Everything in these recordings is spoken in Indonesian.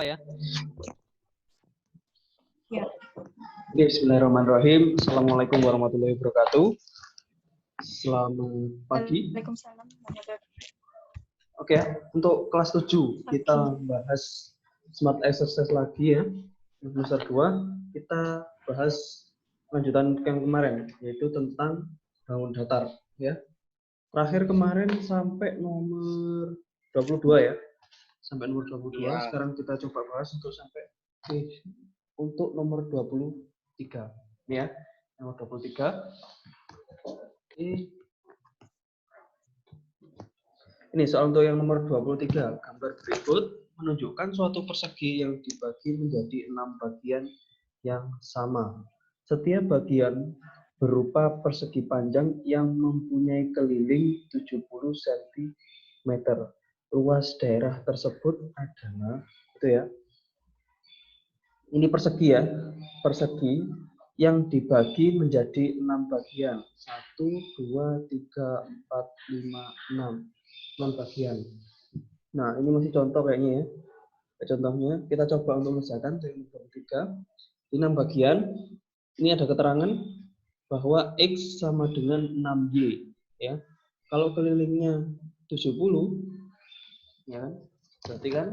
Ya. Ya. Oke, bismillahirrahmanirrahim. Assalamualaikum warahmatullahi wabarakatuh. Selamat pagi. Waalaikumsalam. Oke, untuk kelas 7 kita bahas smart exercise lagi ya. Semester 2 kita bahas lanjutan yang kemarin, yaitu tentang bangun datar ya. Terakhir kemarin sampai nomor 22 ya. Sampai nomor 22. Ya. Sekarang kita coba bahas untuk nomor 23 ya. Nomor 23. Ini soal untuk yang nomor 23. Gambar berikut menunjukkan suatu persegi yang dibagi menjadi 6 bagian yang sama. Setiap bagian berupa persegi panjang yang mempunyai keliling 70 cm. Luas daerah tersebut adalah ini persegi ya, persegi yang dibagi menjadi 6 bagian. 1, 2, 3, 4, 5, 6 bagian. Nah, ini masih contoh kayaknya ya. Contohnya kita coba untuk mengerjakan yang nomor 3. Di 6 bagian, ini ada keterangan bahwa X sama dengan 6Y ya. Kalau kelilingnya 70 ya, berarti kan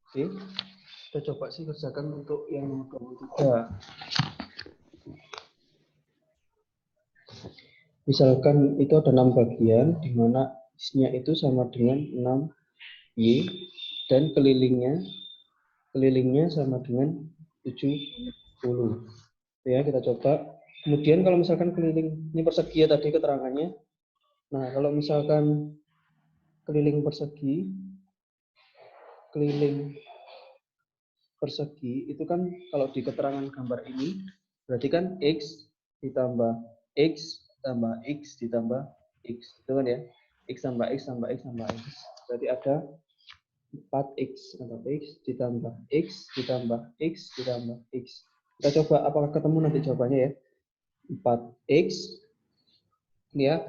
oke, kita coba sih kerjakan untuk yang nomor 23. Misalkan itu ada 6 bagian, di mana X-nya itu sama dengan 6Y, dan kelilingnya sama dengan 70. Ya, kita coba. Kemudian kalau misalkan keliling, ini persegi ya tadi keterangannya. Nah, kalau misalkan keliling persegi itu kan kalau di keterangan gambar ini berarti kan X ditambah X tambah X ditambah X, itu kan ya, X tambah X tambah X tambah X, berarti ada 4X tambah X ditambah X ditambah X ditambah X. Kita coba apakah ketemu nanti jawabannya ya. 4X ini ya,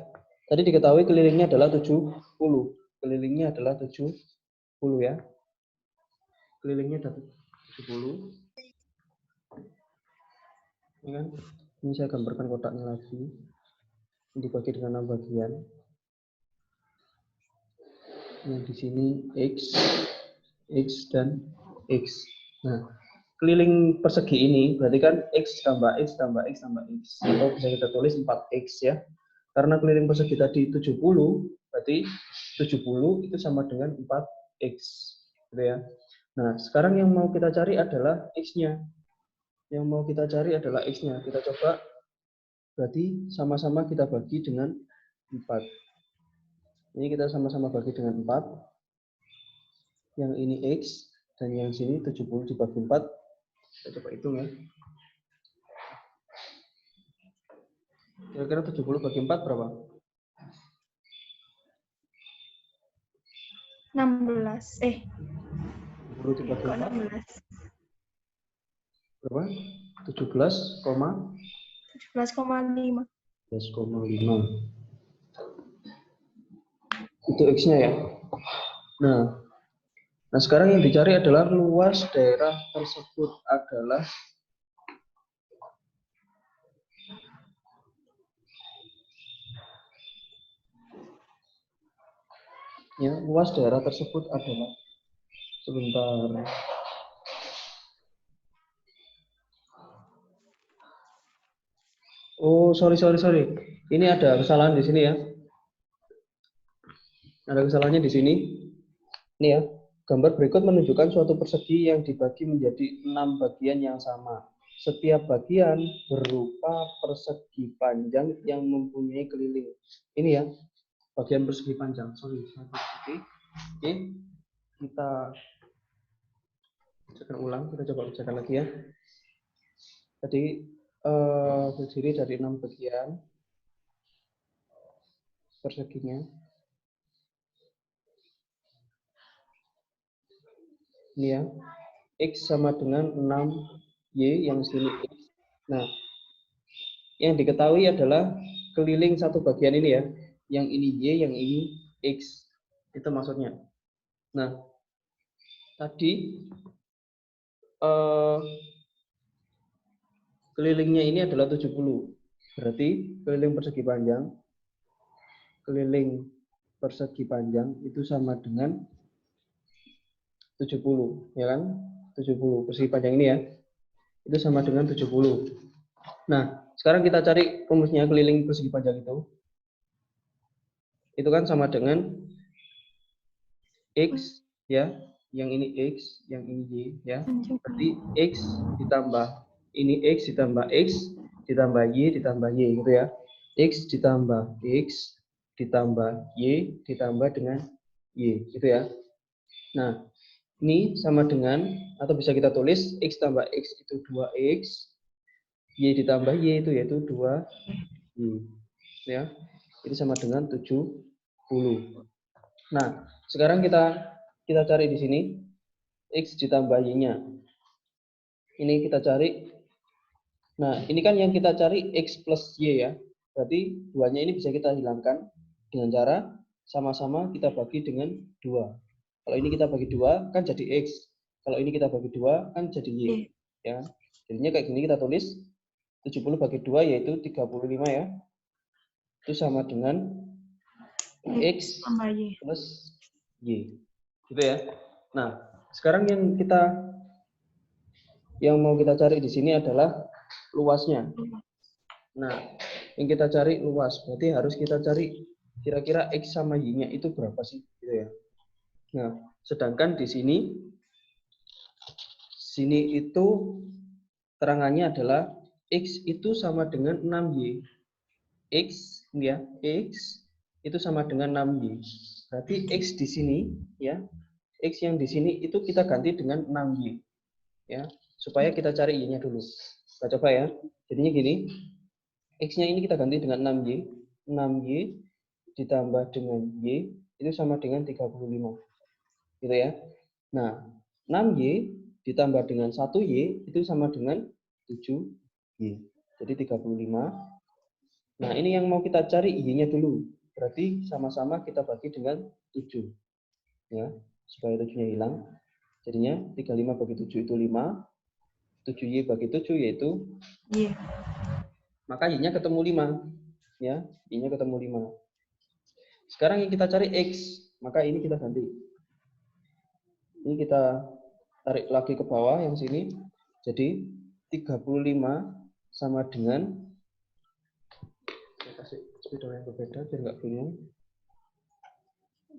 tadi diketahui kelilingnya adalah 70, kelilingnya adalah 70 ya, kelilingnya adalah 70. Ini kan, ini saya gambarkan kotaknya lagi, dibagi dengan 6 bagian. Yang di sini X dan X. Nah, keliling persegi ini berarti kan X tambah X tambah X tambah X, atau bisa kita tulis 4X ya. Karena keliling persegi tadi 70, berarti 70 itu sama dengan 4X, gitu ya. Nah, sekarang yang mau kita cari adalah X-nya. Yang mau kita cari adalah X-nya. Kita coba, berarti sama-sama kita bagi dengan 4. Ini kita sama-sama bagi dengan 4. Yang ini X, dan yang sini 70 dibagi 4. Kita coba hitung ya. Kira-kira 70 bagi 4 berapa? 16. 70 dibagi 4. 16. Berapa? 17,5. 17,5. Itu X-nya ya. Nah, sekarang yang dicari adalah luas daerah tersebut adalah luas daerah tersebut adalah sebentar. Oh, sorry. Ini ada kesalahan di sini ya. Ada kesalahannya di sini. Ini ya. Gambar berikut menunjukkan suatu persegi yang dibagi menjadi 6 bagian yang sama. Setiap bagian berupa persegi panjang yang mempunyai keliling. Ini ya, bagian persegi panjang. Sorry. Oke. Kita kerjakan ulang. Kita coba kerjakan lagi ya. Tadi terdiri dari 6 bagian perseginya. Ini ya, X sama dengan 6Y yang sini X. Nah, yang diketahui adalah keliling satu bagian ini ya. Yang ini Y, yang ini X. Itu maksudnya. Nah, tadi kelilingnya ini adalah 70. Berarti keliling persegi panjang itu sama dengan 70, ya kan? 70 persegi panjang ini ya. Itu sama dengan 70. Nah, sekarang kita cari rumusnya keliling persegi panjang itu. Itu kan sama dengan X ya, yang ini X, yang ini Y ya. Berarti X ditambah ini X ditambah X ditambah Y ditambah Y gitu ya. X ditambah X ditambah Y ditambah dengan Y gitu ya. Nah, ini sama dengan atau bisa kita tulis X tambah X itu 2X, Y ditambah Y itu yaitu 2Y ya. Ini sama dengan 70. Nah, sekarang kita cari di sini X ditambah Y-nya. Ini kita cari. Nah, ini kan yang kita cari X plus Y ya. Berarti 2-nya ini bisa kita hilangkan dengan cara sama-sama kita bagi dengan 2. Kalau ini kita bagi 2 kan jadi X. Kalau ini kita bagi 2 kan jadi Y. Ya. Jadinya kayak gini kita tulis 70 bagi 2 yaitu 35 ya. Itu sama dengan X plus Y. Gitu ya. Nah, sekarang yang mau kita cari di sini adalah luasnya. Nah, yang kita cari luas, berarti harus kita cari kira-kira X sama Y-nya itu berapa sih, gitu ya. Nah, sedangkan di sini itu terangannya adalah X itu sama dengan 6Y. X ya, X itu sama dengan 6Y. Berarti X di sini ya, X yang di sini itu kita ganti dengan 6Y. Ya, supaya kita cari Y-nya dulu. Kita coba ya. Jadinya gini. X-nya ini kita ganti dengan 6Y. 6Y ditambah dengan Y itu sama dengan 35. Gitu ya. Nah, 6Y ditambah dengan 1Y itu sama dengan 7Y. Jadi 35. Nah, ini yang mau kita cari Y-nya dulu. Berarti sama-sama kita bagi dengan 7. Ya, supaya 7-nya hilang. Jadinya 35 bagi 7 itu 5. 7Y bagi 7 yaitu Y. Maka Y-nya ketemu 5. Ya, Y-nya ketemu 5. Sekarang yang kita cari X, maka ini kita ganti. Ini kita tarik lagi ke bawah yang sini. Jadi 35 sama dengan, saya kasih spidol yang berbeda biar nggak bingung.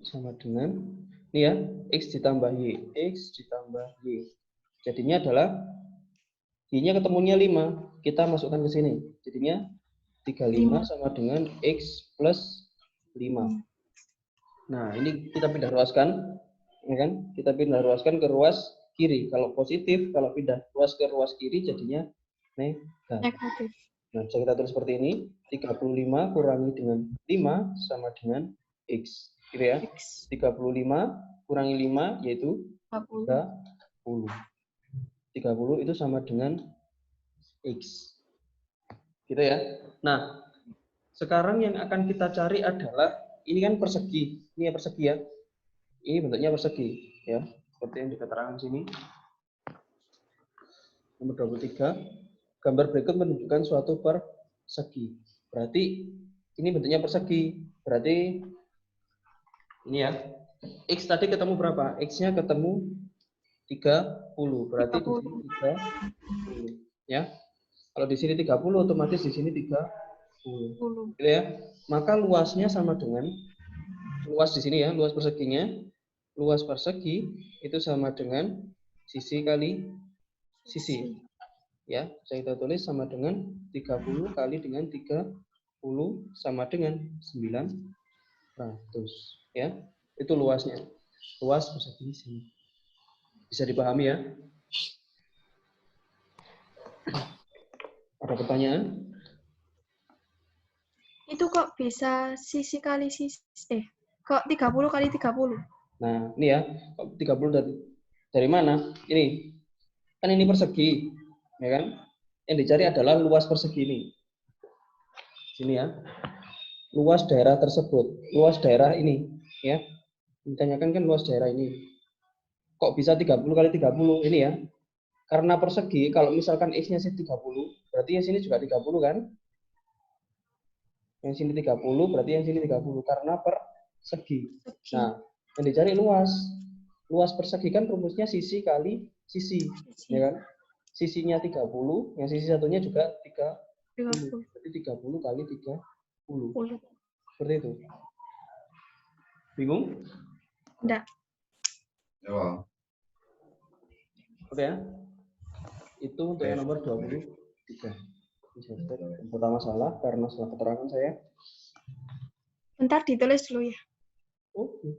Sama dengan, ini ya, X ditambah Y. X ditambah Y. Jadinya adalah Y-nya ketemunya 5. Kita masukkan ke sini. Jadinya 35 sama dengan X plus 5. Nah, ini kita pindah ruaskan. Ya kan? Kita pindah ruaskan ke ruas kiri. Kalau positif, kalau pindah ruas ke ruas kiri jadinya negatif. Nah, bisa kita tulis seperti ini. 35 kurangi dengan 5 sama dengan X. Gitu ya. 35 kurangi 5 yaitu 30. 30 itu sama dengan X. Gitu ya. Nah, sekarang yang akan kita cari adalah, ini kan persegi. Ini ya persegi ya. Ini bentuknya persegi. Ya, seperti yang diketerangan sini. Nomor 23. Gambar berikut menunjukkan suatu persegi. Berarti ini bentuknya persegi. Berarti ini ya. X tadi ketemu berapa? X-nya ketemu 30. Berarti di sini 30. Ya. Kalau di sini 30 otomatis di sini 30. Gitu ya. Maka luasnya sama dengan luas di sini ya, luas perseginya. Luas persegi itu sama dengan sisi kali sisi. Ya, saya kita tulis sama dengan 30 kali dengan 30 sama dengan 900. Ya, itu luasnya. Luas persegi sini. Bisa dipahami ya? Ada pertanyaan? Itu kok bisa sisi kali sisi? Kok 30 kali 30? Nah, ini ya. 30 dari mana? Ini. Kan ini persegi. Ya kan? Yang dicari adalah luas persegi ini. Sini ya. Luas daerah tersebut. Luas daerah ini ya. Ditanyakan kan luas daerah ini. Kok bisa 30 kali 30 ini ya? Karena persegi, kalau misalkan X-nya 30, berarti yang sini juga 30 kan? Yang sini 30, berarti yang sini 30. Karena persegi. Nah, yang dicari luas. Luas persegi kan rumusnya sisi kali sisi. Ya kan? Sisinya 30, yang sisi satunya juga 30. Berarti 30 kali 30. Seperti itu. Bingung? Enggak. Ya. Oke ya. Itu untuk yang nomor 23. Yang pertama salah karena salah keterangan saya. Bentar ditulis dulu ya. Oke.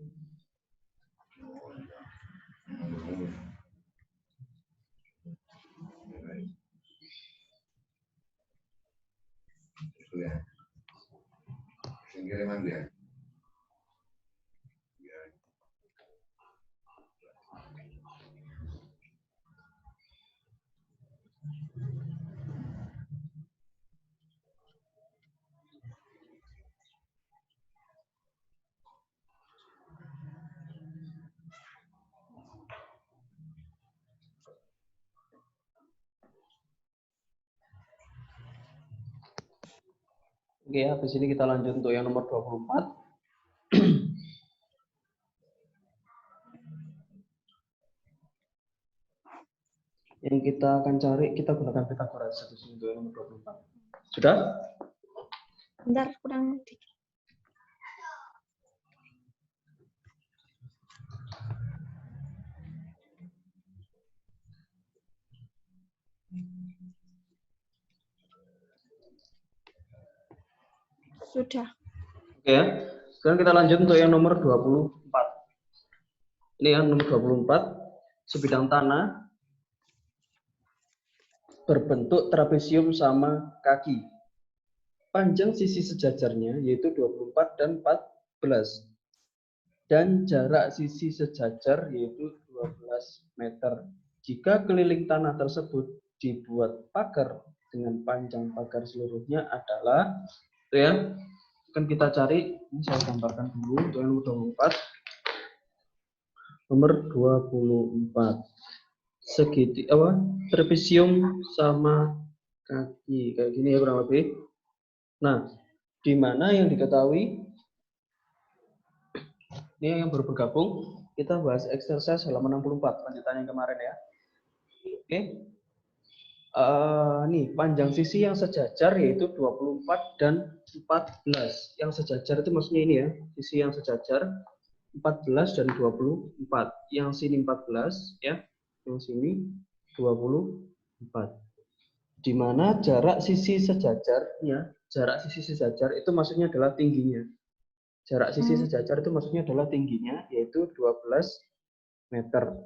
Ya. Kiriman dia. Oke, habis ini kita lanjut untuk yang nomor 24. Yang kita akan cari, kita gunakan Pythagoras untuk yang nomor 24. Sudah? Bentar, kurang dikit. Sudah. Oke ya. Sekarang kita lanjut untuk yang nomor 24. Ini yang nomor 24. Sebidang tanah berbentuk trapesium sama kaki. Panjang sisi sejajarnya yaitu 24 dan 14. Dan jarak sisi sejajar yaitu 12 meter. Jika keliling tanah tersebut dibuat pagar dengan panjang pagar seluruhnya adalah, itu ya, akan kita cari, ini saya gambarkan dulu untuk yang nomor 24. Nomor 24. Segitiga trapesium sama kaki kayak gini ya kurang lebih. Nah, di mana yang diketahui ini yang baru bergabung, kita bahas exercise halaman 64 lanjutan yang kemarin ya. Oke. Nih, panjang sisi yang sejajar yaitu 24 dan 14. Yang sejajar itu maksudnya ini ya, sisi yang sejajar 14 dan 24. Yang sini 14 ya, yang sini 24. Di mana jarak sisi sejajarnya, jarak sisi sejajar itu maksudnya adalah tingginya. Jarak sisi sejajar itu maksudnya adalah tingginya yaitu 12 meter.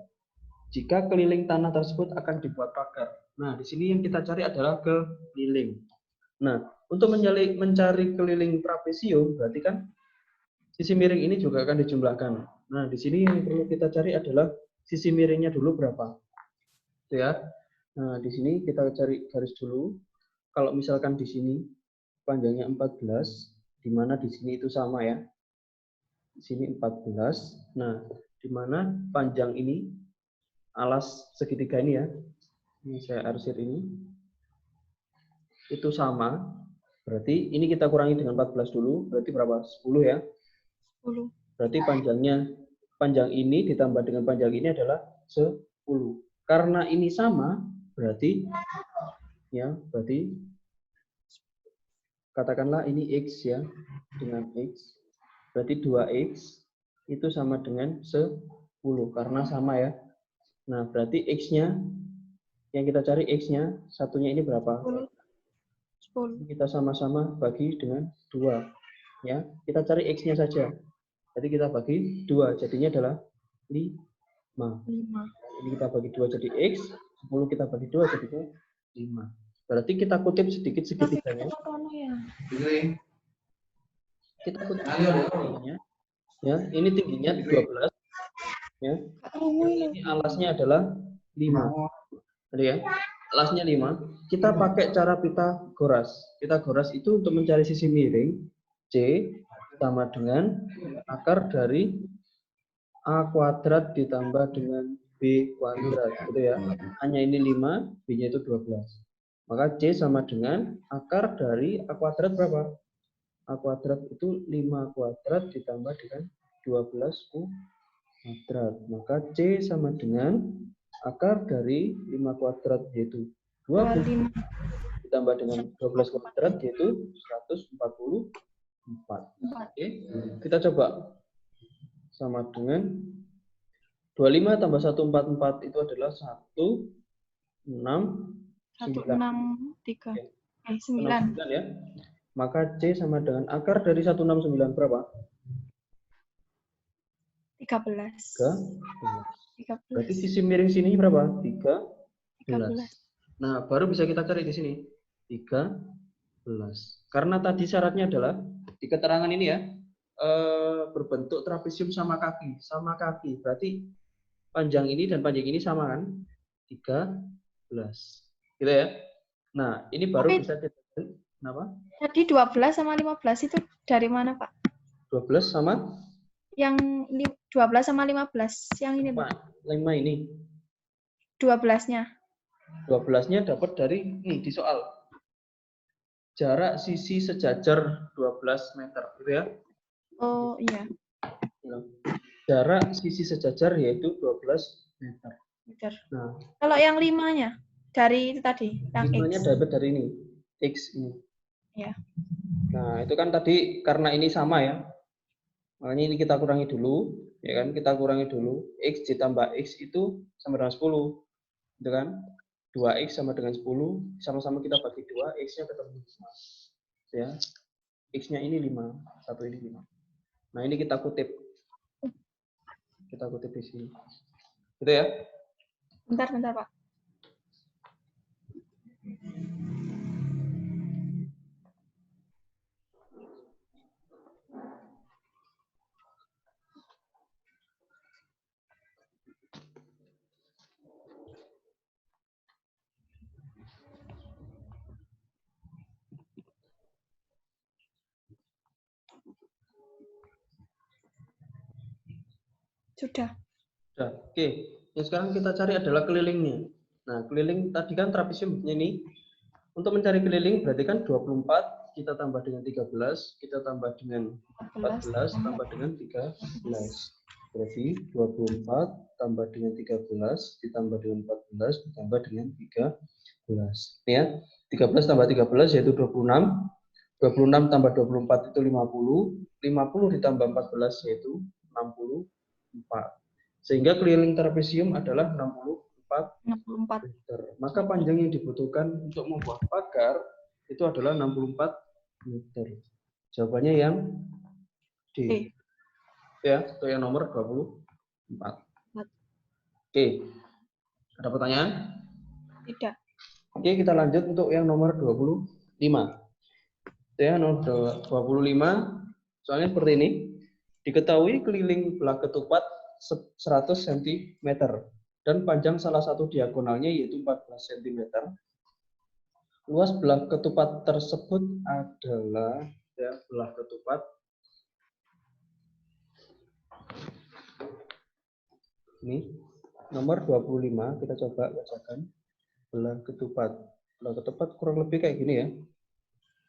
Jika keliling tanah tersebut akan dibuat pagar. Nah, di sini yang kita cari adalah keliling. Nah, untuk mencari keliling trapesium, berarti kan sisi miring ini juga akan dijumlahkan. Nah, di sini yang perlu kita cari adalah sisi miringnya dulu berapa. Itu ya. Nah, di sini kita cari garis dulu. Kalau misalkan di sini panjangnya 14, di mana di sini itu sama ya. Di sini 14. Nah, di mana panjang ini alas segitiga ini ya. Ini saya arsir ini. Itu sama. Berarti ini kita kurangi dengan 14 dulu, berarti berapa? 10 ya. 10. Berarti panjang ini ditambah dengan panjang ini adalah 10. Karena ini sama, berarti katakanlah ini X ya, dengan X. Berarti 2X itu sama dengan 10 karena sama ya. Nah, berarti X-nya yang kita cari X-nya satunya ini berapa? 10. Kita sama-sama bagi dengan 2 ya. Kita cari X-nya saja. Jadi kita bagi 2, jadinya adalah 5. Ini kita bagi 2 jadi X, 10 kita bagi 2 jadinya 5. Berarti kita kutip sedikit segitiganya. Kita kutip tingginya. Ya, ini tingginya 12. Ya. Ini alasnya adalah 5. Tadi ya. Alasnya 5. Kita pakai cara Pitagoras. Pitagoras itu untuk mencari sisi miring, C sama dengan akar dari A kuadrat ditambah dengan B kuadrat. Gitu ya. Hanya ini 5, B-nya itu 12. Maka C sama dengan akar dari A kuadrat berapa? A kuadrat itu 5 kuadrat ditambah dengan 12 kuadrat. Maka C sama dengan akar dari 5 kuadrat yaitu 20 ditambah dengan 12 kuadrat yaitu 144. Oke, kita coba. Sama dengan 25 tambah 144 itu adalah 163. 9. Ya. Maka C sama dengan akar dari 169 berapa? 13. Berarti sisi miring sini berapa? 13. 13. Nah, baru bisa kita cari di sini. 13. Karena tadi syaratnya adalah di keterangan ini ya, berbentuk trapesium sama kaki. Sama kaki. Berarti panjang ini dan panjang ini sama kan? 13. Gitu ya. Nah, ini baru bisa kita. Kenapa? Tadi 12 sama 15 itu dari mana, Pak? 12 sama? Yang 12 sama 15. Yang ini, Pak. 5 ini. 12-nya. 12-nya dapat dari ini di soal. Jarak sisi sejajar 12 meter, gitu ya. Oh, iya. Jarak sisi sejajar yaitu 12 meter. Nah, kalau yang 5-nya dari itu tadi, yang 5-nya X. dapat dari ini, X ini. Ya. Nah, itu kan tadi karena ini sama ya. Makanya ini kita kurangi dulu, ya kan? Kita kurangi dulu. X ditambah X itu sama dengan 10. Gitu kan? 2X sama dengan 10, sama-sama kita bagi 2, X-nya ketemu. Ya. X-nya ini 5, satu ini 5. Nah, ini kita kutip. Kita kutip di sini. Gitu ya? Bentar, Pak. Sudah. Oke. Yang sekarang kita cari adalah kelilingnya. Nah, keliling tadi kan trapesium ini. Untuk mencari keliling berarti kan 24 kita tambah dengan 13, kita tambah dengan 14 tambah dengan 13. Berarti 24 tambah dengan 13 ditambah dengan 14 ditambah dengan 13. Ya. 13 tambah 13 yaitu 26. 26 tambah 24 itu 50. 50 ditambah 14 yaitu 64. Sehingga keliling trapesium adalah 64 meter. Maka panjang yang dibutuhkan untuk membuat pagar itu adalah 64 meter. Jawabannya yang D. Ya, itu yang nomor 24. Oke. Ada pertanyaan? Tidak. Oke, kita lanjut untuk yang nomor 25. Ya, nomor 25. Soalnya seperti ini. Diketahui keliling belah ketupat 100 cm dan panjang salah satu diagonalnya yaitu 14 cm. Luas belah ketupat tersebut adalah ya, belah ketupat ini nomor 25, kita coba bacakan belah ketupat. Belah ketupat kurang lebih kayak gini ya.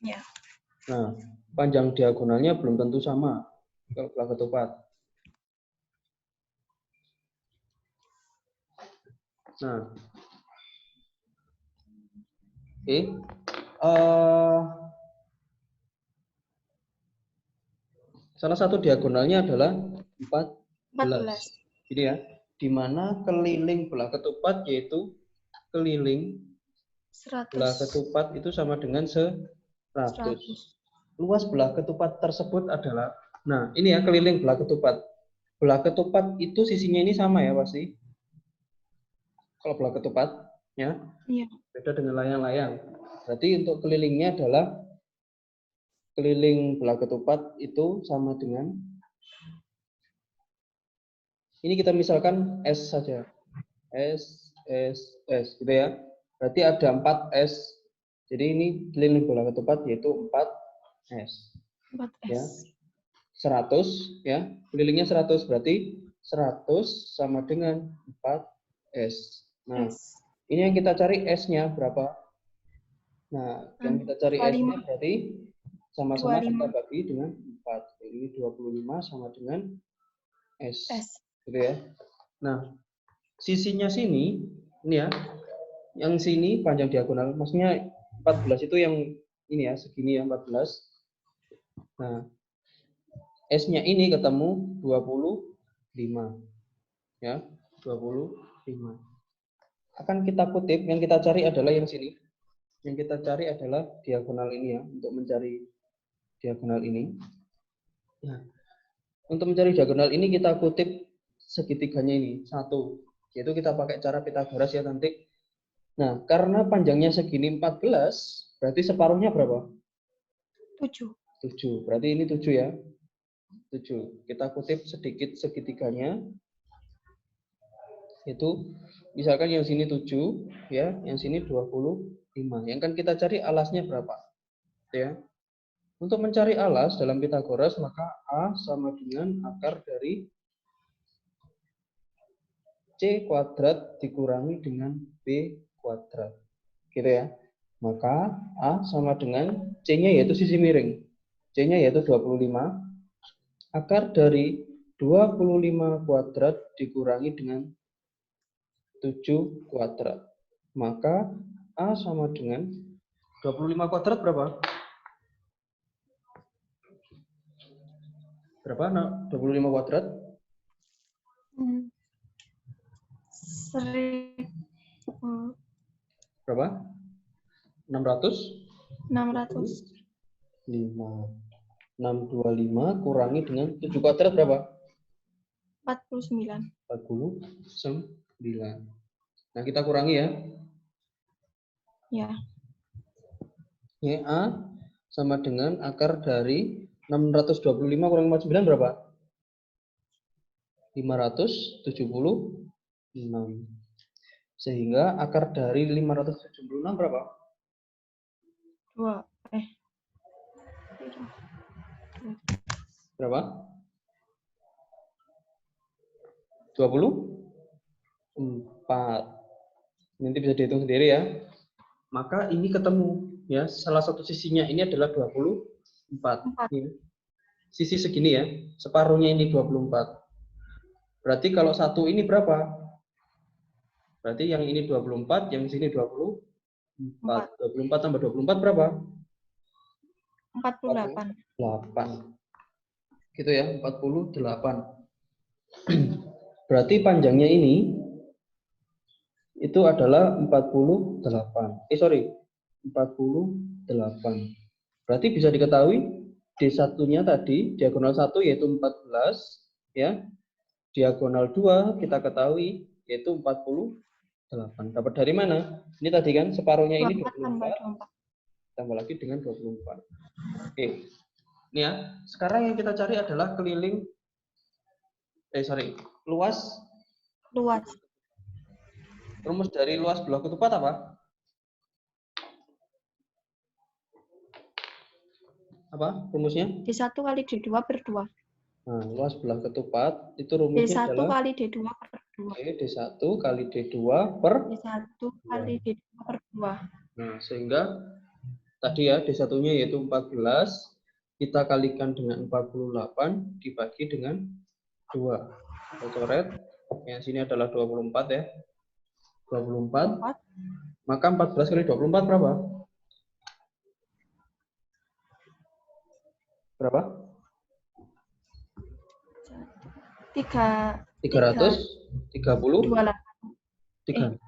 Ya. Nah, panjang diagonalnya belum tentu sama kalau belah ketupat. Nah, oke. Salah satu diagonalnya adalah 14. Ini ya, di mana keliling belah ketupat yaitu keliling 100. belah ketupat itu sama dengan 100. Luas belah ketupat tersebut adalah, nah ini ya keliling belah ketupat. Belah ketupat itu sisinya ini sama ya pasti. Kalau belah ketupat, ya, iya. Beda dengan layang-layang. Berarti untuk kelilingnya adalah keliling belah ketupat itu sama dengan, ini kita misalkan S saja, S, gitu ya. Berarti ada 4S. Jadi ini keliling bola ketupat yaitu 4S. 4S. Ya. 100 ya. Kelilingnya 100 berarti 100 sama dengan 4S. Nah, S. ini yang kita cari S-nya berapa? Nah, yang kita cari 25. S-nya berarti sama-sama 25. kita bagi dengan 4. Ini 25 sama dengan S. Gitu ya. Nah, sisinya sini, ini ya, yang sini panjang diagonal, maksudnya 14 itu yang ini ya, segini ya, 14. Nah, S-nya ini ketemu 25. Ya, 25. Akan kita kutip, yang kita cari adalah yang sini. Yang kita cari adalah diagonal ini ya, untuk mencari diagonal ini. Nah, untuk mencari diagonal ini kita kutip segitiganya ini, 1. Yaitu kita pakai cara Pythagoras ya nanti. Nah, karena panjangnya segini 14, berarti separuhnya berapa? 7. 7. Berarti ini 7 ya. 7. Kita kutip sedikit segitiganya. Itu misalkan yang sini 7 ya, yang sini 25. Yang kan kita cari alasnya berapa? Ya. Untuk mencari alas dalam Pythagoras maka A sama dengan akar dari C kuadrat dikurangi dengan B kuadrat. Gitu ya. Maka A sama dengan C-nya yaitu sisi miring. C-nya yaitu 25. Akar dari 25 kuadrat dikurangi dengan 7 kuadrat. Maka A sama dengan 25 kuadrat berapa? Berapa? 25 kuadrat? 1000. Berapa? 600? 600. 5. 625 kurangi dengan 7 kuadrat berapa? 49. 49. Nah, kita kurangi ya. Ya. Ya, A sama dengan akar dari 625 kurangi 49 berapa? 576. Sehingga akar dari 576 berapa? 2. Berapa? 24. Nanti bisa dihitung sendiri ya. Maka ini ketemu ya, salah satu sisinya ini adalah 24. Ya. Sisi segini ya, separuhnya ini 24. Berarti kalau satu ini berapa? Berarti yang ini 24, yang sini 24. 24 tambah 24 berapa? 48. 8. Gitu ya, 48. Berarti panjangnya ini itu adalah 48. 48. Berarti bisa diketahui D1-nya tadi diagonal 1 yaitu 14 ya. Diagonal 2 kita ketahui yaitu 48. Dapat dari mana? Ini tadi kan separuhnya ini 24. Tambah lagi dengan 24. Oke. Ini ya. Sekarang yang kita cari adalah keliling luas. Rumus dari luas bola ketupat apa? Apa rumusnya? D1 kali D2 per 2. Nah, luas belah ketupat itu rumusnya D1 adalah kali D2 per 2. D1 kali D2 per D1 kali D2 per 2. Nah, sehingga tadi ya D1-nya yaitu 14, kita kalikan dengan 48 dibagi dengan 2. Kita coret. Yang sini adalah 24 ya. 24. Maka 14 kali 24 berapa? Berapa? 330. 28. 3.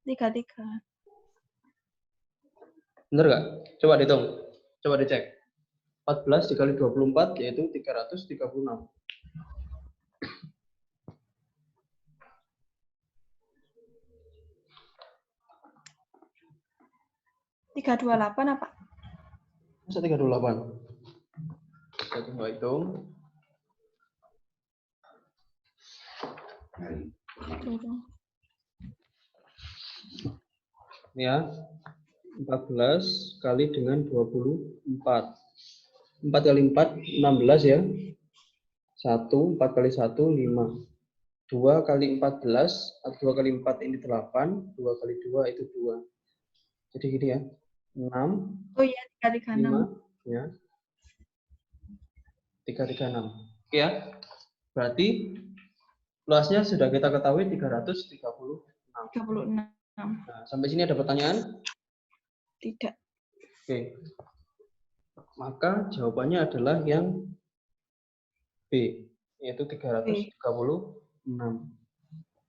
33. Benar nggak? Coba dihitung. Coba dicek. 14 dikali 24 yaitu 336. 328 apa? Masa 328? Kita coba hitung. ya. 14 kali dengan 24. 4 kali 4, 16 ya. 1, 4 kali 1, 5. 2 kali 14, 2 kali 4 ini 8, 2 kali 2 itu 2. Jadi gini ya, 6, Oh iya, 336. 5, ya, 336. Oke ya, berarti luasnya sudah kita ketahui 336. 36. Nah, sampai sini ada pertanyaan? Tidak. Oke. Maka jawabannya adalah yang B, yaitu 336.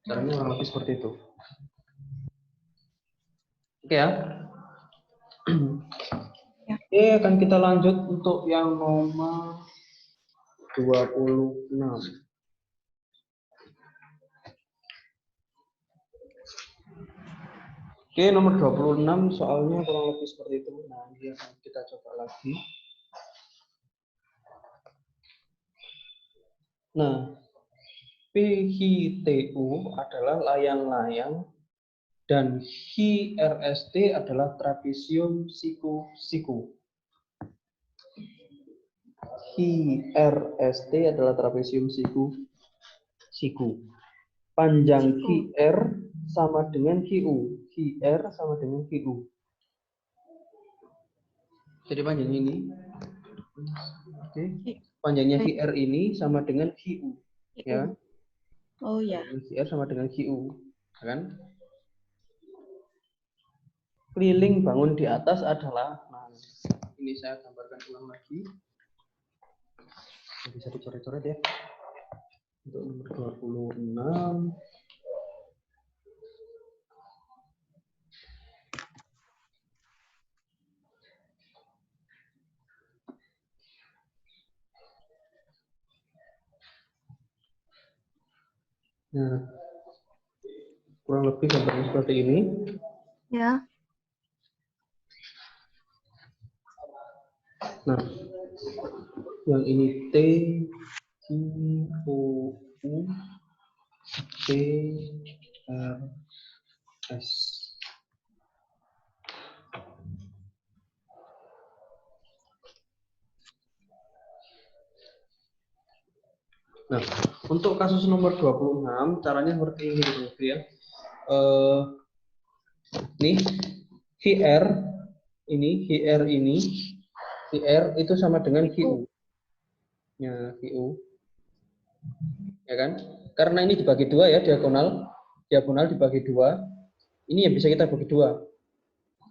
Caranya kurang lebih seperti itu. Oke ya. Ya. Oke, akan kita lanjut untuk yang nomor 26. Oke, nomor 26 soalnya kurang lebih seperti itu. Nah, ini akan kita coba lagi. Nah, PHTU adalah layang-layang dan HRST adalah trapesium siku-siku. HRST adalah trapesium siku-siku. Panjang QR sama dengan QU. QR sama dengan QU. Jadi panjangnya ini. Oke. Panjangnya QR ini sama dengan QU. Ya. Oh ya. QR sama dengan QU. Kan? Keliling bangun di atas adalah, nah, ini saya gambarkan ulang lagi. Bisa dicoret-coret ya. Untuk nomor 26. Nah, kurang lebih gambarnya seperti ini. Ya. Nah, yang ini T, I, O, U, P, R, S. Nah, untuk kasus nomor 26, caranya seperti ini gitu ya. Nih, VR ini, VR itu sama dengan QU. Ya, QU. Ya kan? Karena ini dibagi dua ya, diagonal dibagi dua. Ini yang bisa kita bagi dua.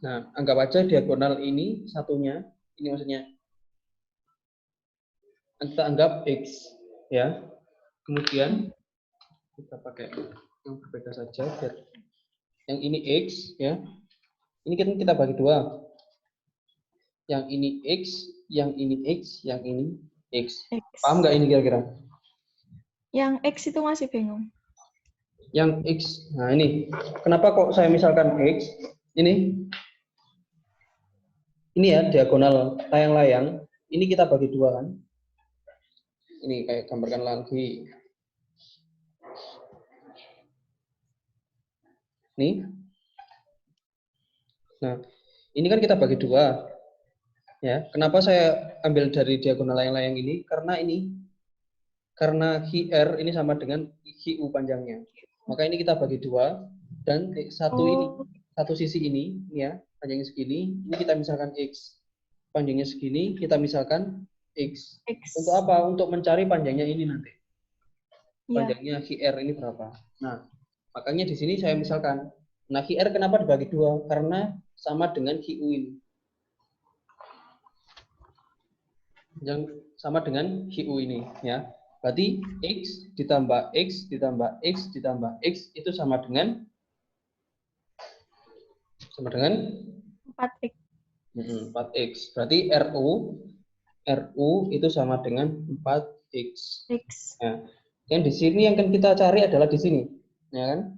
Nah, anggap aja diagonal ini satunya, ini maksudnya kita anggap X ya. Kemudian kita pakai yang berbeda saja biar yang ini X ya. Ini kan kita bagi dua. Yang ini X, yang ini X, yang ini X. Paham nggak ini kira-kira? Yang X itu masih bingung. Yang X, nah ini. Kenapa kok saya misalkan X? Ini ya diagonal layang-layang. Ini kita bagi dua kan? Ini kayak gambarkan lagi. Nih. Nah, ini kan kita bagi dua. Ya, kenapa saya ambil dari diagonal layang-layang ini? Karena QR ini sama dengan QU panjangnya. Maka ini kita bagi dua dan satu sisi ini ya, panjangnya segini, ini kita misalkan X. Panjangnya segini, kita misalkan X. Untuk apa? Untuk mencari panjangnya ini nanti. Panjangnya QR ini berapa? Nah, makanya di sini saya misalkan. Nah, QR kenapa dibagi dua? Karena sama dengan QU ini. Yang sama dengan QU ini ya. Berarti X ditambah X ditambah X ditambah X itu sama dengan 4X. 4X. Berarti RU itu sama dengan 4X. Ya. Yang di sini yang akan kita cari adalah di sini, ya kan?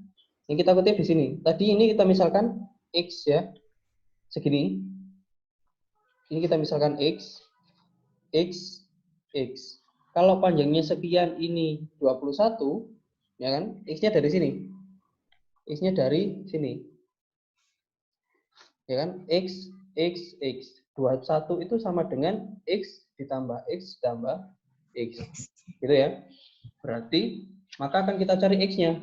Yang kita kutip di sini. Tadi ini kita misalkan X ya. Segini. Ini kita misalkan X, X, X. Kalau panjangnya sekian ini 21, ya kan? X-nya dari sini. X-nya dari sini. Ya kan? X, X, X. 21 itu sama dengan X ditambah X tambah X. Gitu ya. Berarti, maka akan kita cari X-nya.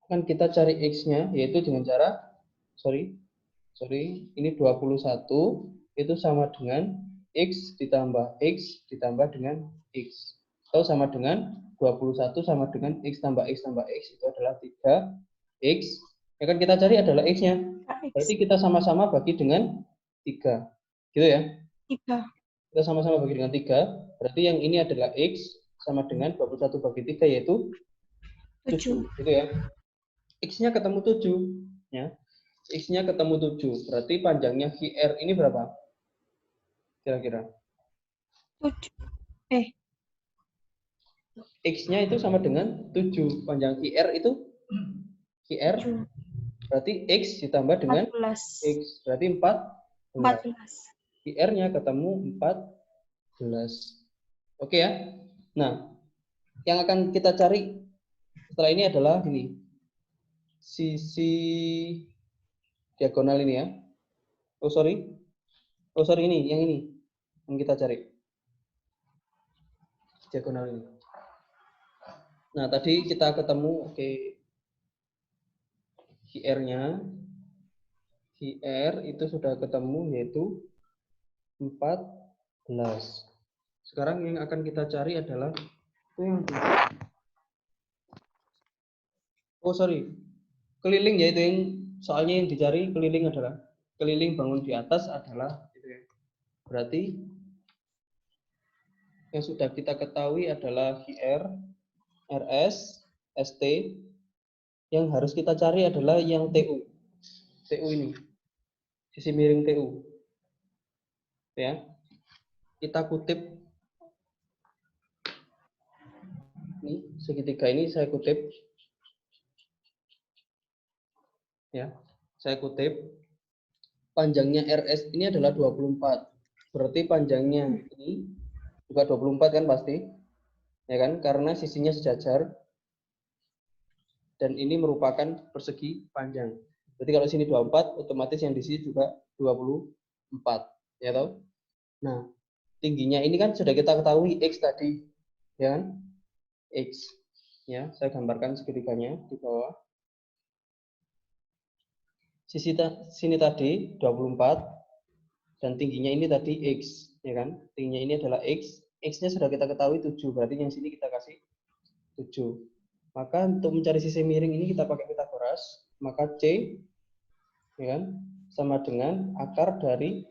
Akan kita cari X-nya, yaitu dengan cara, sorry, ini 21 itu sama dengan X ditambah dengan X. Atau sama dengan 21 sama dengan X tambah X itu adalah 3X. Yang akan kita cari adalah X-nya. Berarti kita sama-sama bagi dengan 3. Gitu ya. 3. Kita sama-sama bagi dengan 3. Berarti yang ini adalah X sama dengan 21 bagi 3 yaitu 7. Gitu ya. X-nya ketemu 7. Ya. X-nya ketemu 7. Berarti panjangnya QR ini berapa? Kira-kira. 7. X-nya itu sama dengan 7. Panjang QR itu QR 7. berarti X ditambah dengan 14. X. Berarti 14. 14. QR-nya ketemu 14. Oke ya. Nah, yang akan kita cari setelah ini adalah ini. Sisi diagonal ini ya. Oh sorry ini, yang ini yang kita cari. Diagonal ini. Nah, tadi kita ketemu QR-nya. QR itu sudah ketemu yaitu 14. Sekarang yang akan kita cari adalah itu yang keliling, yaitu yang soalnya yang dicari keliling adalah keliling bangun di atas adalah itu ya. Berarti yang sudah kita ketahui adalah QR, RS, ST. Yang harus kita cari adalah yang TU. TU ini. Sisi miring TU. Ya. Kita kutip ini segitiga ini saya kutip. Ya. Saya kutip panjangnya RS ini adalah 24. Berarti panjangnya ini juga 24 kan pasti. Ya kan? Karena sisinya sejajar. Dan ini merupakan persegi panjang. Berarti kalau sini 24, otomatis yang di sini juga 24. Ya tahu? Nah, tingginya ini kan sudah kita ketahui X tadi. Ya kan? X. Ya, saya gambarkan segitiganya di bawah. Sini tadi 24 dan tingginya ini tadi X, ya kan? Tingginya ini adalah X. X-nya sudah kita ketahui 7, berarti yang sini kita kasih 7. Maka untuk mencari sisi miring ini kita pakai Pitagoras, maka C ya kan, sama dengan akar dari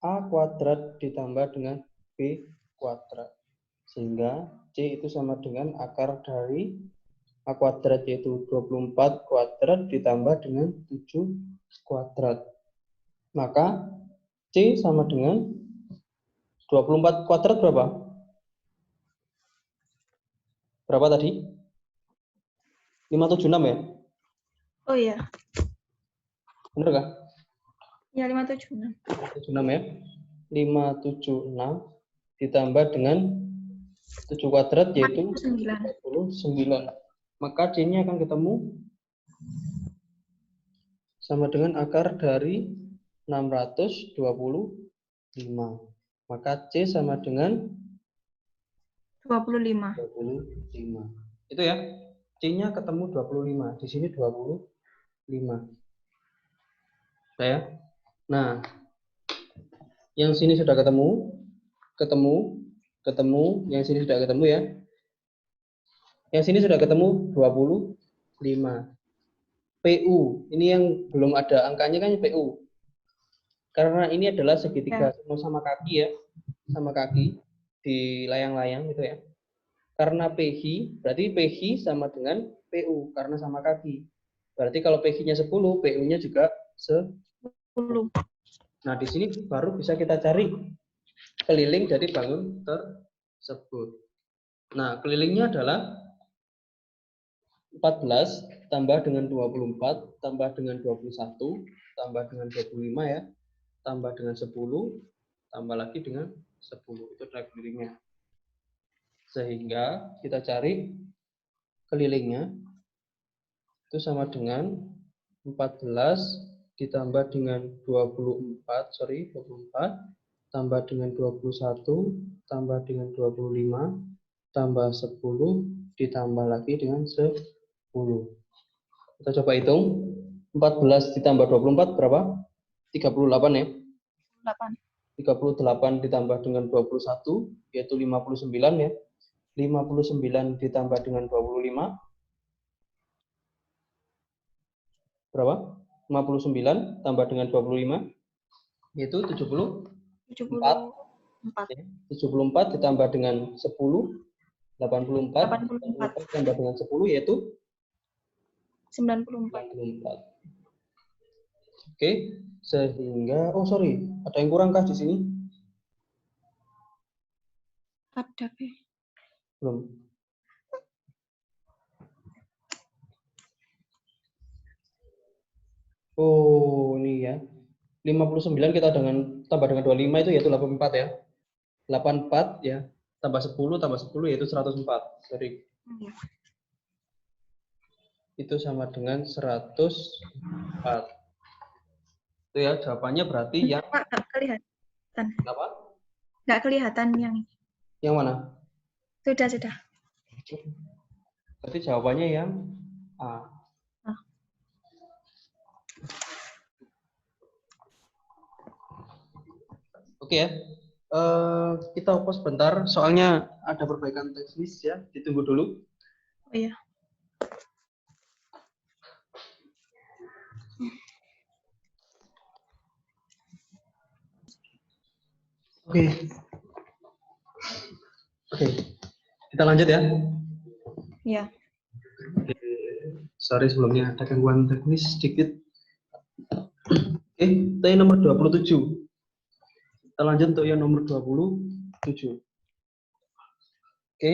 A kuadrat ditambah dengan B kuadrat. Sehingga C itu sama dengan akar dari A kuadrat yaitu 24 kuadrat ditambah dengan 7 kuadrat. Maka C sama dengan 24 kuadrat berapa? Berapa tadi? 576 ya? Oh iya. Benar kah? Ya 576. 576 ya. 576 ditambah dengan 7 kuadrat yaitu 49. Maka C-nya akan ketemu sama dengan akar dari 625. Maka C sama dengan 25. Itu ya. C-nya ketemu 25. Di sini 25. Nah, yang sini sudah ketemu, yang sini sudah ketemu ya. Yang sini sudah ketemu 25. PU, ini yang belum ada angkanya kan PU. Karena ini adalah segitiga sama kaki ya, sama kaki di layang-layang itu ya. Karena PH, berarti PH sama dengan PU karena sama kaki. Berarti kalau PH-nya 10, PU-nya juga 10. Nah, di sini baru bisa kita cari keliling dari bangun tersebut. Nah, kelilingnya adalah 14 tambah dengan 24 tambah dengan 21 tambah dengan 25 ya, tambah dengan 10 tambah lagi dengan 10. Itu adalah kelilingnya. Sehingga kita cari kelilingnya itu sama dengan 14 ditambah dengan 24, tambah dengan 21, tambah dengan 25, tambah 10, ditambah lagi dengan 10. Kita coba hitung. 14 ditambah 24 berapa? 38 ya. 8. 38 ditambah dengan 21 yaitu 59 ya. 59 ditambah dengan 25 berapa? 59 tambah dengan 25 yaitu 74. 74 ditambah dengan 10 84 ditambah dengan 10 yaitu 94. Oke, sehingga ada yang kurang kah di sini? Ada, Be. Belum. Oh, ini ya. 59 kita tambah dengan 25 itu yaitu 84 ya. 84 ya. Tambah 10 yaitu 104. Sorry. Iya. Itu sama dengan 104. Itu ya, jawabannya berarti yang Pak, nggak kelihatan. apa? Nggak kelihatan yang ini. Yang mana? Sudah. Berarti jawabannya yang A. Oke ya. Kita pause bentar, soalnya ada perbaikan teknis ya. Ditunggu dulu. Oh iya. Oke. Kita lanjut ya. Iya. Oke. Sorry sebelumnya ada gangguan teknis sedikit. Oke, kita yang nomor 27. Kita lanjut untuk yang nomor 27. Oke.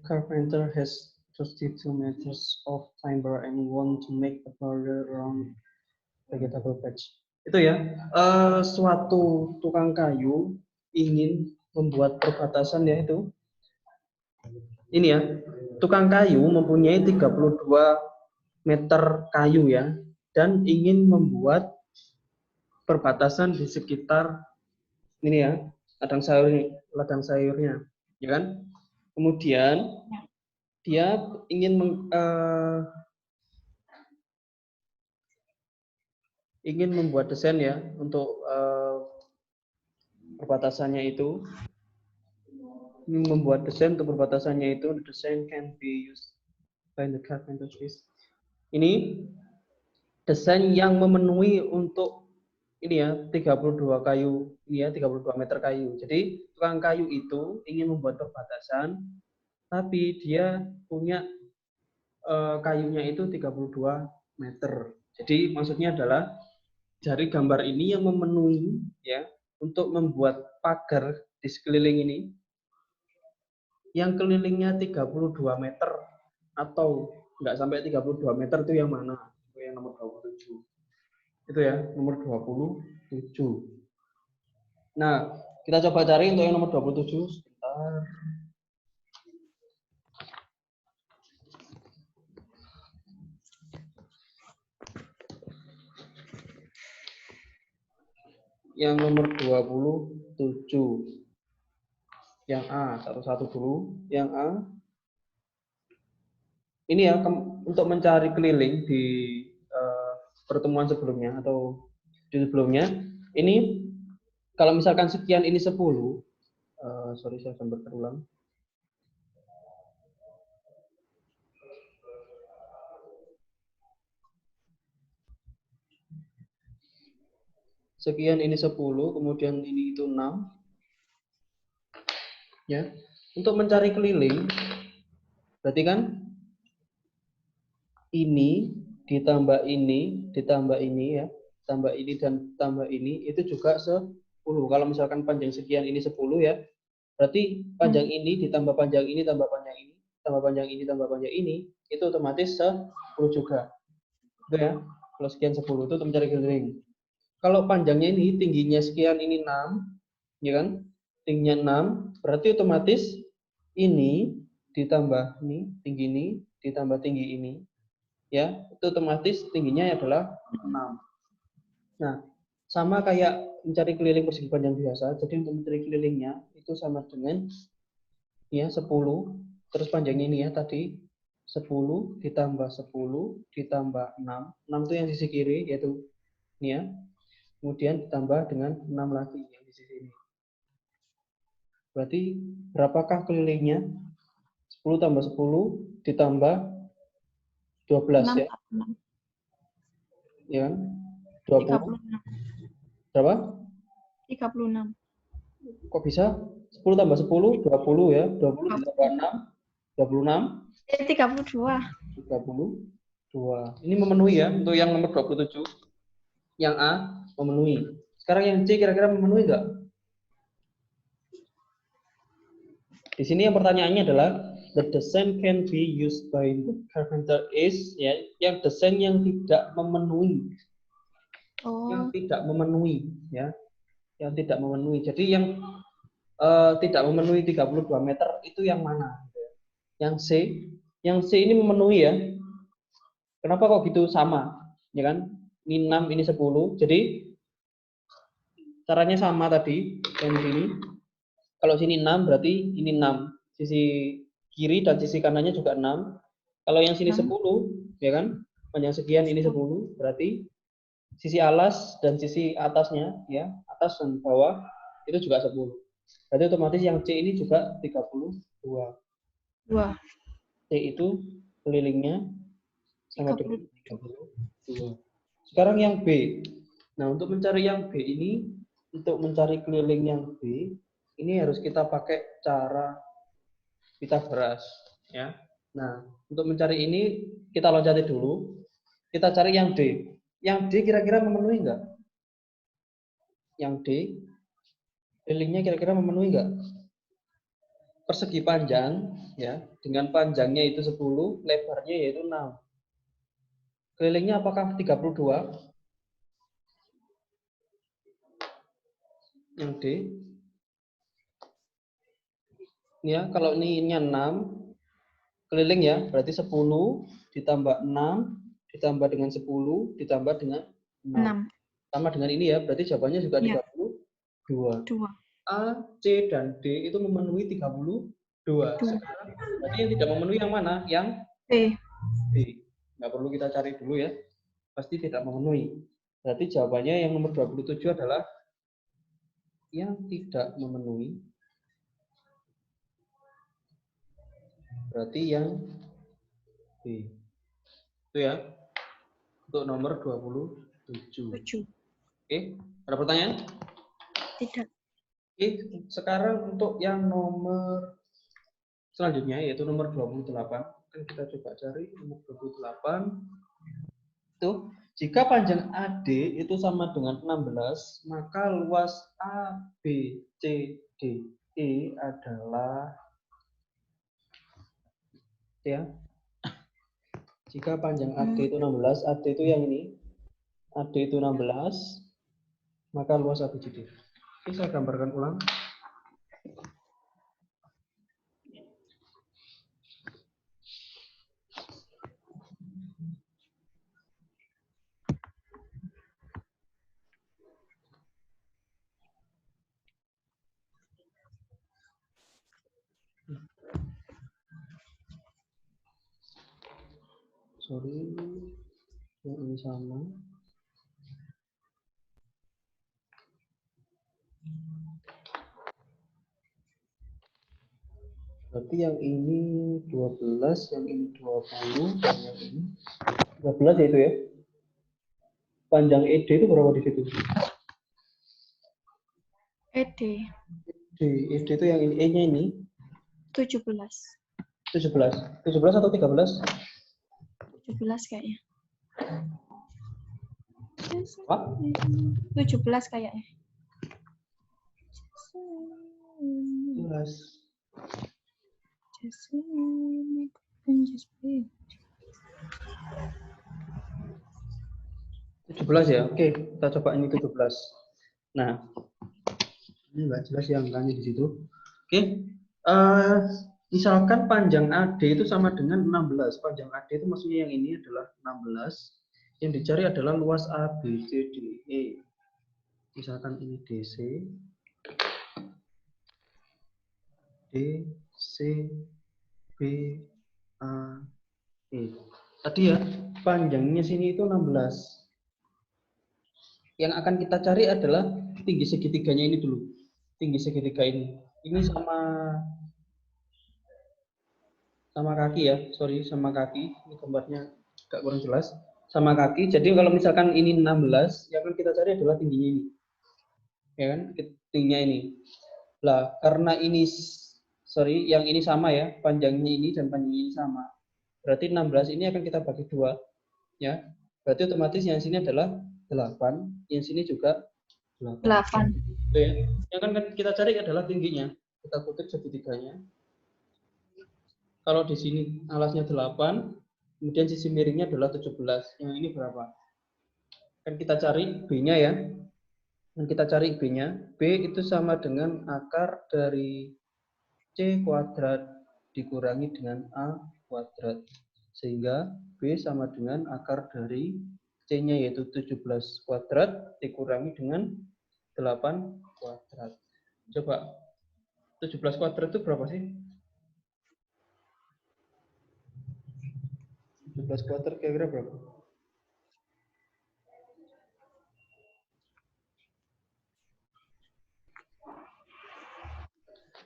Carpenter has 32 meters of timber and want to make a border around vegetable patch. Itu ya, suatu tukang kayu ingin membuat perbatasan ya itu. Ini ya, tukang kayu mempunyai 32 meter kayu ya, dan ingin membuat perbatasan di sekitar ini ya, ladang sayurnya, ya kan? Kemudian dia ingin membuat desain ya untuk perbatasannya itu. Membuat desain untuk perbatasannya itu, the design can be used by the carpenter. Ini desain yang memenuhi untuk ini ya 32 kayu, ini ya 32 meter kayu. Jadi tukang kayu itu ingin membuat perbatasan, tapi dia punya kayunya itu 32 meter. Jadi maksudnya adalah dari gambar ini yang memenuhi ya untuk membuat pagar di sekeliling ini yang kelilingnya 32 meter atau enggak sampai 32 meter itu yang mana? Itu yang nomor 27. Itu ya, nomor 27. Nah, kita coba cari untuk yang nomor 27 sebentar. Yang nomor 27. Yang A, satu-satu dulu. Yang A. Ini ya, untuk mencari keliling di pertemuan sebelumnya atau di sebelumnya. Ini, kalau misalkan sekian ini 10. Sorry, saya akan berulang. Sekian ini 10, kemudian ini itu 6. Ya, untuk mencari keliling, berarti kan ini ditambah ini ya, tambah ini dan tambah ini itu juga 10. Kalau misalkan panjang sekian ini 10 ya, berarti panjang ini ditambah panjang ini tambah panjang ini tambah panjang ini tambah panjang ini itu otomatis 10 juga. Itu ya. Kalau sekian 10 itu untuk mencari keliling. Kalau panjangnya ini tingginya sekian ini 6, ya kan? Tingginya 6, berarti otomatis ini ditambah ini, tinggi ini, ditambah tinggi ini, ya, itu otomatis tingginya adalah 6. Nah, sama kayak mencari keliling persegi panjang biasa. Jadi untuk mencari kelilingnya itu sama dengan ya 10 terus panjangnya ini ya tadi 10 ditambah 10 ditambah 6. 6 itu yang sisi kiri yaitu ini ya. Kemudian ditambah dengan 6 lagi yang di sisi ini. Berarti berapakah kelilingnya? 10 tambah 10 ditambah 12 ya. 6. Ya kan? 20. 36. Berapa? 36. Kok bisa? 10 tambah 10, 20 ya. 20 ditambah 6, 26. 32. 32. Ini memenuhi ya untuk yang nomor 27. Yang A memenuhi. Sekarang yang C kira-kira memenuhi nggak? Di sini yang pertanyaannya adalah the design can be used by the carpenter is ya, yang desain yang tidak memenuhi. Yang tidak memenuhi ya. Yang tidak memenuhi. Jadi yang tidak memenuhi 32 meter itu yang mana? Yang C. Yang C ini memenuhi ya. Kenapa kok gitu sama? Ya kan? Ini 6, ini 10. Jadi caranya sama tadi yang sini. Kalau sini 6 berarti ini 6. Sisi kiri dan sisi kanannya juga 6. Kalau yang sini 10, ya kan? Panjang sekian ini 10, berarti sisi alas dan sisi atasnya ya, atas dan bawah itu juga 10. Berarti otomatis yang C ini juga 32. C itu kelilingnya sama dengan 32. Sekarang yang B. Nah, untuk mencari yang B ini, untuk mencari keliling yang B, ini harus kita pakai cara Pythagoras ya. Nah, untuk mencari ini kita loncati dulu. Kita cari yang D. Yang D kira-kira memenuhi enggak? Yang D kelilingnya kira-kira memenuhi enggak? Persegi panjang ya, dengan panjangnya itu 10, lebarnya yaitu 6. Kelilingnya apakah 32? Yang D. Ya, kalau ini 6 keliling ya, berarti 10 ditambah 6 ditambah dengan 10 ditambah dengan 6. Sama dengan ini ya, berarti jawabannya juga 32. A, C, dan D itu memenuhi 32. Sekarang, berarti yang tidak memenuhi yang mana? Yang B. Nggak perlu kita cari dulu ya. Pasti tidak memenuhi. Berarti jawabannya yang nomor 27 adalah yang tidak memenuhi. Berarti yang B. Itu ya. Untuk nomor 27. Oke, ada pertanyaan? Tidak. Oke, sekarang untuk yang nomor selanjutnya yaitu nomor 28. Kita coba cari nomor 28. Itu jika panjang AD itu sama dengan 16, maka luas A, B, C, D, E adalah ya. Jika panjang AD itu 16, AD itu yang ini. AD itu 16, maka luas ABCD. Oke, saya gambarkan ulang. Sorry, yang ini sama. Berarti yang ini 12, yang ini 20, dan yang ini 12 ya itu ya. Panjang ED itu berapa di situ? ED itu yang ini, E-nya ini 17. 17 atau 13? 17 kayaknya. Apa? 17 kayaknya. 17. 17 ya. Oke, kita coba ini 17. Nah, ini nggak jelas ya angkanya di situ. Oke. Misalkan panjang AD itu sama dengan 16. Panjang AD itu maksudnya yang ini adalah 16. Yang dicari adalah luas ABCDE. Misalkan ini DC, DC, B, A, E. Tadi ya, panjangnya sini itu 16. Yang akan kita cari adalah tinggi segitiganya ini dulu. Tinggi segitiga ini. Ini sama kaki ya, sorry, sama kaki. Ini gambarnya agak kurang jelas. Sama kaki. Jadi kalau misalkan ini 16, yang akan kita cari adalah tingginya ini. Ya kan? Tingginya ini. Lah, karena ini sorry, yang ini sama ya, panjangnya ini dan panjangnya ini sama. Berarti 16 ini akan kita bagi 2, ya. Berarti otomatis yang sini adalah 8, yang sini juga 8. 8. Oke, ya. Yang akan kita cari adalah tingginya. Kita kutip segitiganya. Kalau di sini alasnya 8, kemudian sisi miringnya adalah 17. Yang ini berapa? Kan kita cari B-nya ya. Yang kita cari B-nya. B itu sama dengan akar dari C kuadrat dikurangi dengan A kuadrat. Sehingga B sama dengan akar dari C-nya yaitu 17 kuadrat dikurangi dengan 8 kuadrat. Coba 17 kuadrat itu berapa sih? 17 kuadrat kira-kira berapa?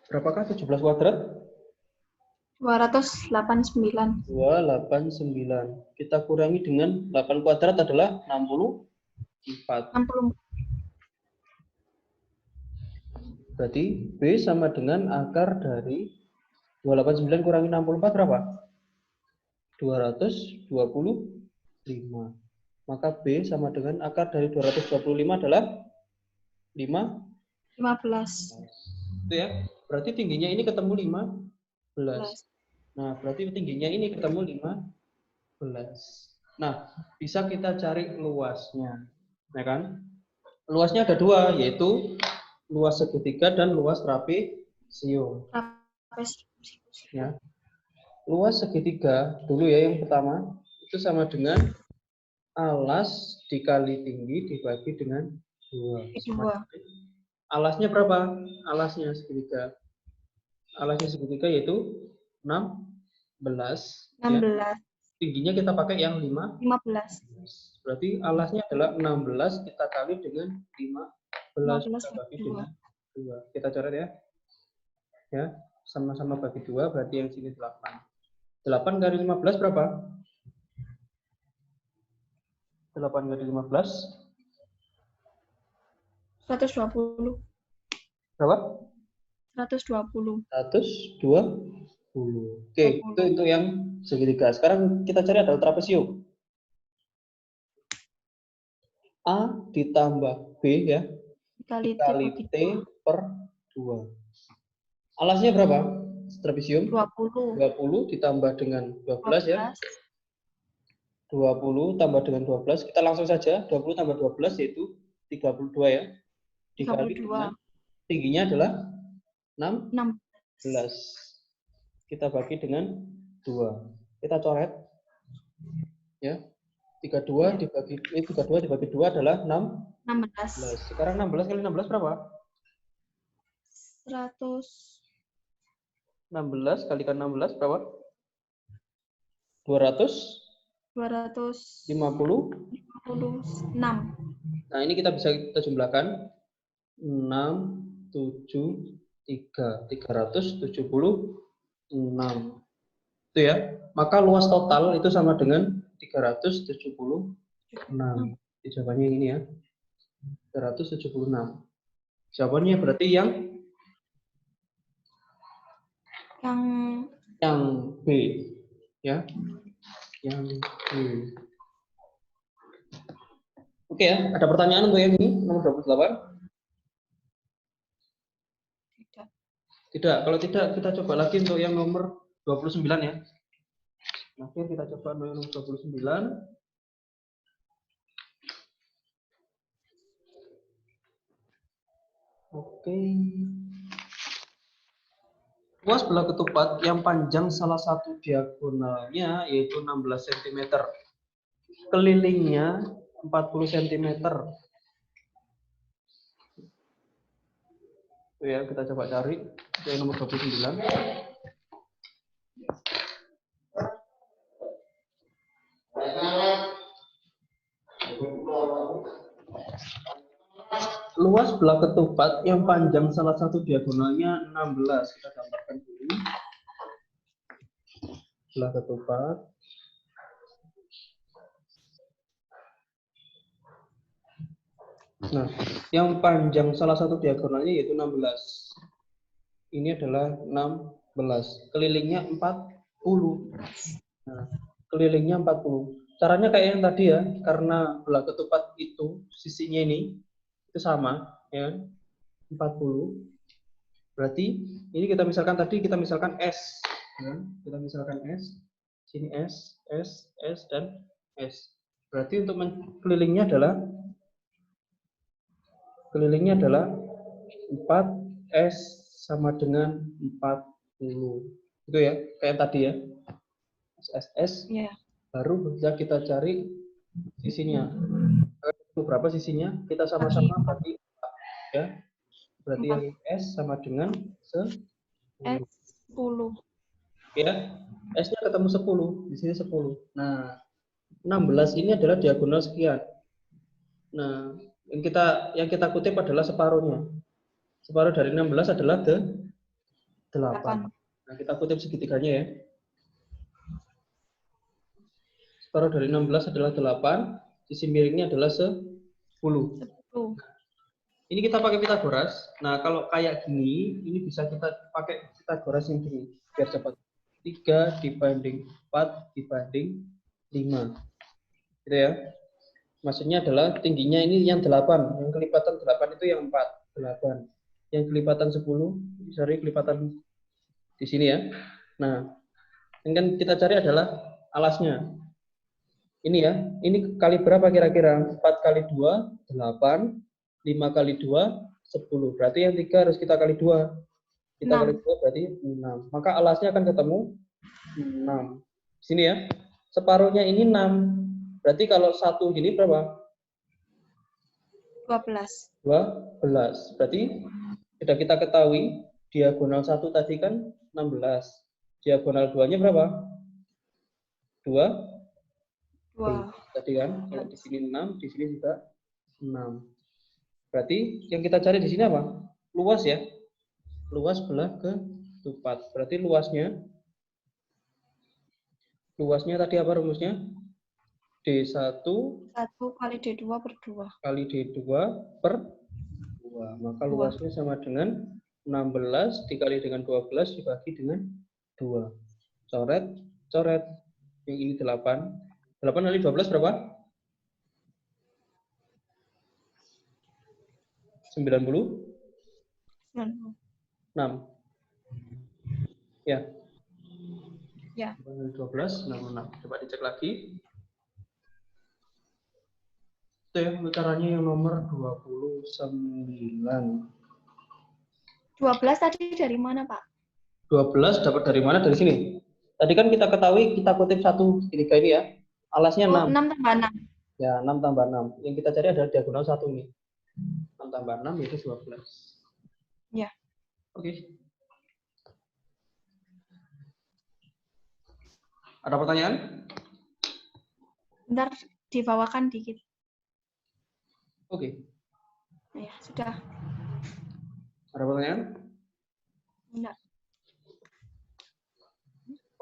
Berapakah 17 kuadrat? 289. 289. Kita kurangi dengan 8 kuadrat adalah 64. 60. Berarti B sama dengan akar dari 289 kurangi 64 berapa? 225. Maka B sama dengan akar dari 225 adalah 15. 15. Itu ya. Berarti tingginya ini ketemu 15. Nah, berarti tingginya ini ketemu 15. Nah, bisa kita cari luasnya. Ya kan? Luasnya ada 2, yaitu luas segitiga dan luas trapesium. Ya. Luas segitiga dulu ya yang pertama itu sama dengan alas dikali tinggi dibagi dengan 2. Alasnya berapa? Alasnya segitiga. Alasnya segitiga yaitu 16. 16. Ya. Tingginya kita pakai yang 15. Berarti alasnya adalah 16 kita kali dengan 15 kita bagi dengan 2. Kita coret ya. Ya, sama-sama bagi 2 berarti yang sini 8. 8 kali 15 berapa? 8 kali 15 120. berapa? 120. 120. Oke, itu untuk yang segitiga. Sekarang kita cari adalah trapesium. A ditambah B ya dikali T per 2. Alasnya berapa? Trapesium 20 ditambah dengan 12 ya. 20 tambah dengan 12, kita langsung saja 20 tambah 12 yaitu 32 ya. Dikali dengan tingginya adalah 16. Kita bagi dengan 2. Kita coret. Ya. 32 dibagi 2 adalah 16. Sekarang 16 kali 16 berapa? 16 kalikan 16 berapa? 256. Nah, ini kita bisa kita jumlahkan 6, 7, 3. 376. Itu ya. Maka luas total itu sama dengan 376. Jawabannya ini ya. 376. Jawabannya berarti yang B ya. Yang B. Oke ya, ada pertanyaan untuk yang ini nomor 28? Tidak. Kalau tidak kita coba lagi untuk yang nomor 29 ya. Oke, kita coba nomor 29. Oke. Luas belah ketupat yang panjang salah satu diagonalnya yaitu 16 cm. Kelilingnya 40 cm. Ya, kita coba cari yang nomor 29. Luas belah ketupat yang panjang salah satu diagonalnya 16. Kita gambarkan dulu. Belah ketupat. Nah, yang panjang salah satu diagonalnya yaitu 16. Ini adalah 16. Kelilingnya 40. Nah, kelilingnya 40. Caranya kayak yang tadi ya, karena belah ketupat itu sisinya ini itu sama ya, 40. Berarti ini kita misalkan tadi kita misalkan S ya. Kita misalkan S. Sini S, dan S. Berarti untuk kelilingnya adalah 4S sama dengan 40. Itu ya, kayak tadi ya. SSS. Ya. Baru bisa kita cari sisinya. Berapa sisinya? Kita sama-sama bagi ya. Berarti yang S sama dengan 10. S10. Ya. S-nya ketemu 10, di sini 10. Nah, 16 ini adalah diagonal sekian. Nah, yang kita kutip adalah separuhnya. Separuh dari 16 adalah 8. Nah, kita kutip segitiganya ya. Separuh dari 16 adalah 8, sisi miringnya adalah 10. Ini kita pakai Pitagoras. Nah, kalau kayak gini, ini bisa kita pakai Pitagoras yang gini, biar cepat. 3 dibanding 4 dibanding 5. Gitu ya. Maksudnya adalah tingginya ini yang 8, yang kelipatan 8 itu yang 4, 8. Yang kelipatan 10, cari kelipatan di sini ya. Nah, yang kan kita cari adalah alasnya. Ini ya, ini kali berapa kira-kira? 4 kali 2, 8, 5 kali 2, 10. Berarti yang 3 harus kita kali 2. Kita 6. Kali 2 berarti 6. Maka alasnya akan ketemu 6. Sini ya, separuhnya ini 6. Berarti kalau satu gini berapa? 12. 12. Berarti sudah kita ketahui diagonal 1 tadi kan 16. Diagonal 2-nya berapa? 2. Tadi kan, kalau di sini 6, di sini juga 6. Berarti yang kita cari di sini apa? Luas ya. Luas belah ketupat. Berarti luasnya tadi apa rumusnya? D1 kali D2 per 2. Kali D2 per 2. Maka luasnya sama dengan 16 dikali dengan 12 dibagi dengan 2. Coret. Yang ini 8. 8 kali 12 berapa? 96. Ya. Ya. 12, 66. Coba dicek lagi. Itu ya, caranya yang nomor 29. 12 tadi dari mana, Pak? 12 dapat dari mana? Dari sini. Tadi kan kita ketahui, kita kutip 1 segitiga ini ya. Alasnya 6. 6 tambah 6. Ya, 6 tambah 6. Yang kita cari adalah diagonal 1 ini. 6 tambah 6 yaitu 12. Ya. Oke. Ada pertanyaan? Bentar, dibawakan dikit. Oke. Ya, sudah. Ada pertanyaan? Enggak.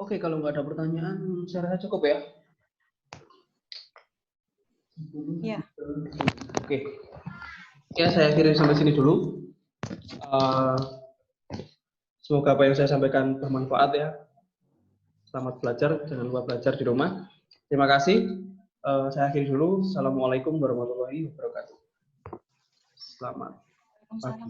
Oke, kalau nggak ada pertanyaan, saya rasa cukup ya. Ya. Oke. Ya, saya akhiri sampai sini dulu. Semoga apa yang saya sampaikan bermanfaat ya. Selamat belajar, jangan lupa belajar di rumah. Terima kasih. Saya akhiri dulu. Assalamualaikum warahmatullahi wabarakatuh. Selamat pagi.